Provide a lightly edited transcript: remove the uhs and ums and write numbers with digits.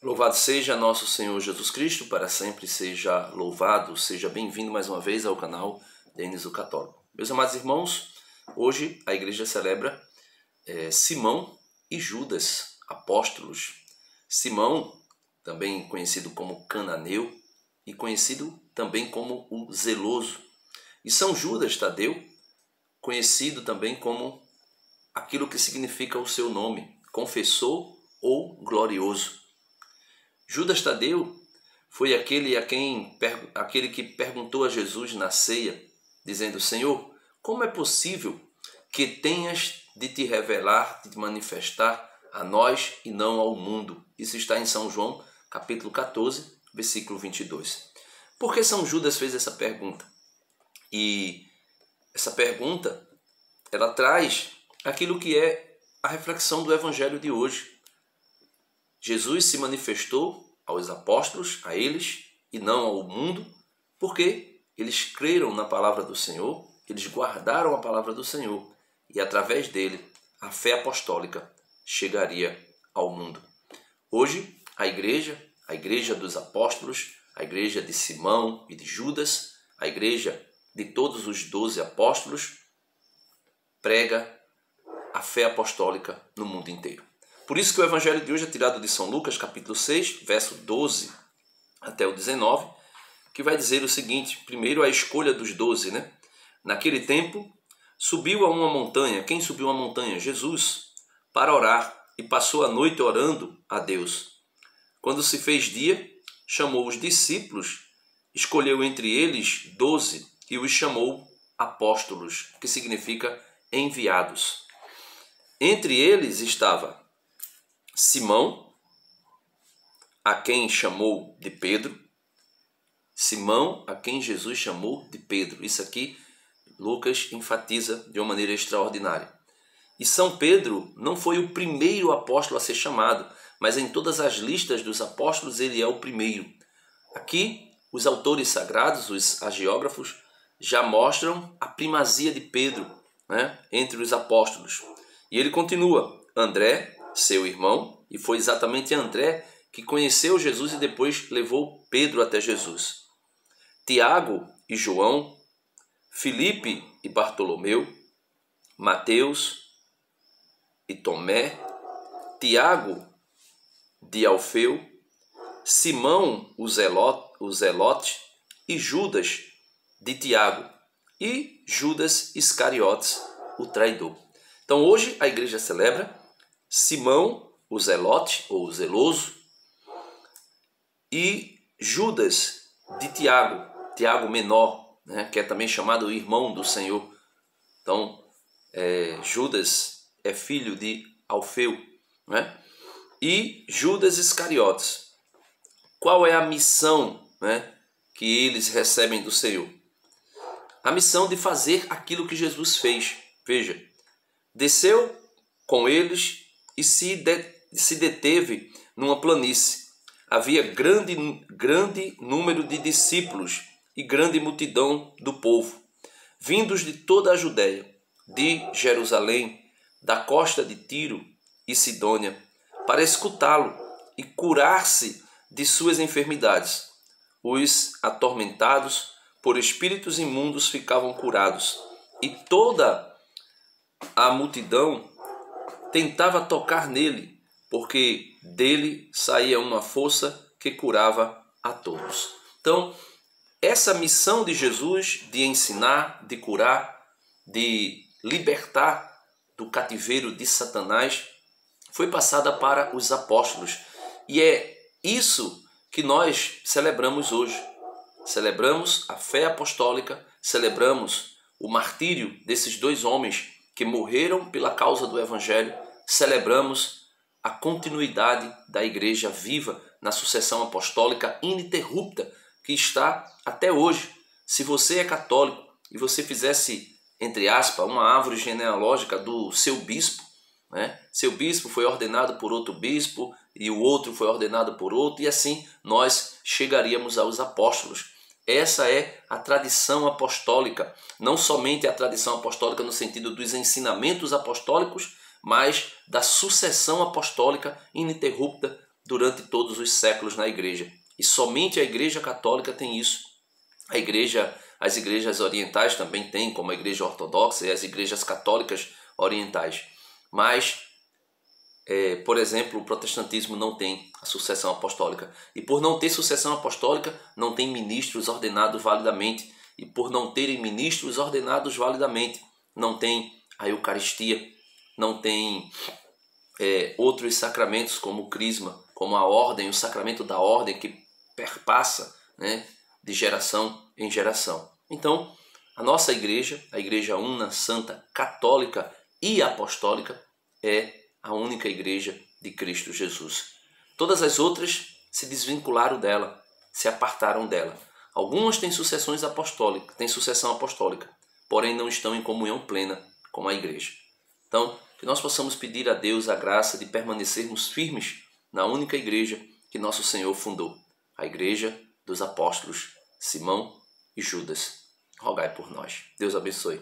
Louvado seja nosso Senhor Jesus Cristo, para sempre seja louvado, seja bem-vindo mais uma vez ao canal Denis o Católico. Meus amados irmãos, hoje a igreja celebra Simão e Judas, apóstolos. Simão, também conhecido como Cananeu, e conhecido também como o Zeloso. E São Judas Tadeu, conhecido também como aquilo que significa o seu nome, confessor ou glorioso. Judas Tadeu foi aquele que perguntou a Jesus na ceia, dizendo: Senhor, como é possível que tenhas de te revelar, de te manifestar a nós e não ao mundo? Isso está em São João, capítulo 14, versículo 22. Por que São Judas fez essa pergunta? E essa pergunta, ela traz aquilo que é a reflexão do Evangelho de hoje. Jesus se manifestou aos apóstolos, a eles, e não ao mundo, porque eles creram na palavra do Senhor, eles guardaram a palavra do Senhor, e através dele a fé apostólica chegaria ao mundo. Hoje, a igreja dos apóstolos, a igreja de Simão e de Judas, a igreja de todos os 12 apóstolos, prega a fé apostólica no mundo inteiro. Por isso que o evangelho de hoje é tirado de São Lucas, capítulo 6, verso 12 até o 19, que vai dizer o seguinte: primeiro a escolha dos 12, né? Naquele tempo, subiu a uma montanha. Quem subiu a montanha? Jesus, para orar, e passou a noite orando a Deus. Quando se fez dia, chamou os discípulos, escolheu entre eles 12 e os chamou apóstolos, que significa enviados. Entre eles estava Simão, a quem chamou de Pedro. Simão, a quem Jesus chamou de Pedro. Isso aqui Lucas enfatiza de uma maneira extraordinária. E São Pedro não foi o primeiro apóstolo a ser chamado, mas em todas as listas dos apóstolos ele é o primeiro. Aqui, os autores sagrados, os hagiógrafos, já mostram a primazia de Pedro, né, entre os apóstolos. E ele continua: André, seu irmão, e foi exatamente André que conheceu Jesus e depois levou Pedro até Jesus. Tiago e João, Filipe e Bartolomeu, Mateus e Tomé, Tiago de Alfeu, Simão o Zelote e Judas de Tiago e Judas Iscariotes, o traidor. Então hoje a igreja celebra Simão o Zelote ou o Zeloso e Judas de Tiago, Tiago menor, né, que é também chamado irmão do Senhor. Então Judas é filho de Alfeu, né? E Judas Iscariotes. Qual é a missão, né, que eles recebem do Senhor? A missão de fazer aquilo que Jesus fez. Veja, desceu com eles e se deteve numa planície. Havia grande número de discípulos e grande multidão do povo, vindos de toda a Judéia, de Jerusalém, da costa de Tiro e Sidônia, para escutá-lo e curar-se de suas enfermidades. Os atormentados por espíritos imundos ficavam curados, e toda a multidão tentava tocar nele, porque dele saía uma força que curava a todos. Então, essa missão de Jesus de ensinar, de curar, de libertar do cativeiro de Satanás foi passada para os apóstolos. E é isso que nós celebramos hoje. Celebramos a fé apostólica, celebramos o martírio desses 2 homens que morreram pela causa do Evangelho, celebramos a continuidade da igreja viva na sucessão apostólica ininterrupta que está até hoje. Se você é católico e você fizesse, entre aspas, uma árvore genealógica do seu bispo, né? Seu bispo foi ordenado por outro bispo e o outro foi ordenado por outro, e assim nós chegaríamos aos apóstolos. Essa é a tradição apostólica, não somente a tradição apostólica no sentido dos ensinamentos apostólicos, mas da sucessão apostólica ininterrupta durante todos os séculos na igreja. E somente a Igreja Católica tem isso. As igrejas orientais também têm, como a Igreja Ortodoxa e as igrejas católicas orientais. Mas, por exemplo, o protestantismo não tem a sucessão apostólica. E por não ter sucessão apostólica, não tem ministros ordenados validamente. E por não terem ministros ordenados validamente, não tem a Eucaristia, não tem outros sacramentos como o crisma, como a ordem, o sacramento da ordem que perpassa, né, de geração em geração. Então, a nossa igreja, a Igreja Una, Santa, Católica e Apostólica, é a única igreja de Cristo Jesus. Todas as outras se desvincularam dela, se apartaram dela. Algumas têm sucessão apostólica, porém não estão em comunhão plena com a igreja. Então, que nós possamos pedir a Deus a graça de permanecermos firmes na única igreja que nosso Senhor fundou, a Igreja dos Apóstolos Simão e Judas. Rogai por nós. Deus abençoe.